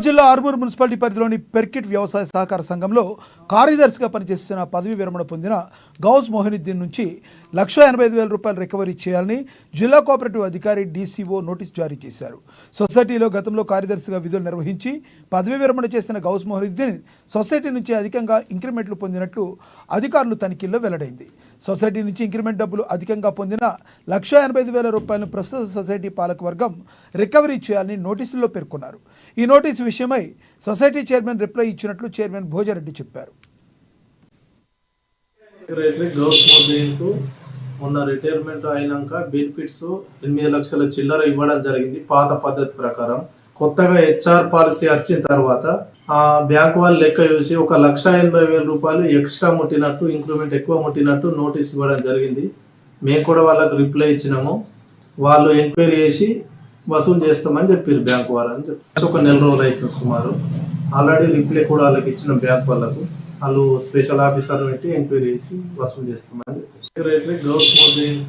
జిల్లా ఆర్మూర్ మున్సిపాలిటీ పరిధిలోని పెర్కిట్ వ్యవసాయ సహకార సంఘంలో కార్యదర్శిగా పనిచేస్తున్న పదవి విరమణ పొందిన గౌస్ మొహినుద్దీన్ నుంచి ₹185,000 రికవరీ చేయాలని జిల్లా కోఆపరేటివ్ అధికారి డీసీఓ నోటీసు జారీ చేశారు. సొసైటీలో గతంలో కార్యదర్శిగా విధులు నిర్వహించి పదవి విరమణ చేసిన గౌస్ మొహినుద్దీన్ సొసైటీ నుంచి అధికంగా ఇంక్రిమెంట్లు పొందినట్లు అధికారులు తనిఖీల్లో వెల్లడైంది. సొసైటీ నుంచి ఇంక్రిమెంట్ డబ్బులు అధికంగా పొందిన ₹185,000 ప్రస్తుత సొసైటీ పాలకవర్గం రికవరీ చేయాలని నోటీసుల్లో పేర్కొన్నారు. ఈ నోటీసు విషయమై సొసైటీ చైర్మన్ రిప్లై ఇచ్చినట్లు చైర్మన్ భోజారెడ్డి చెప్పారు. మొన్న రిటైర్మెంట్ అయినాక బెనిఫిట్స్ 8 లక్షల చిల్లర ఇవ్వడం జరిగింది పాత పద్ధతి ప్రకారం. కొత్తగా హెచ్ఆర్ పాలసీ వచ్చిన తర్వాత ఆ బ్యాంక్ వాళ్ళు లెక్క చూసి ₹1,80,000 ఎక్స్ట్రా ముట్టినట్టు, ఇంక్రిమెంట్ ఎక్కువ ముట్టినట్టు నోటీస్ ఇవ్వడం జరిగింది. మేము కూడా వాళ్ళకి రిప్లై ఇచ్చినాము. వాళ్ళు ఎంక్వైరీ చేసి వసూలు చేస్తామని చెప్పారు బ్యాంక్ వాళ్ళని చెప్పి. ఒక నెల రోజులు అవుతుంది సుమారు. ఆల్రెడీ రిప్లై కూడా వాళ్ళకి ఇచ్చిన బ్యాంక్ వాళ్ళకు. వాళ్ళు స్పెషల్ ఆఫీసర్ పెట్టి ఎంక్వైరీ చేసి వసూలు చేస్తామని చెప్పారు. సెక్రటరీ గౌస్ మొహినుద్దీన్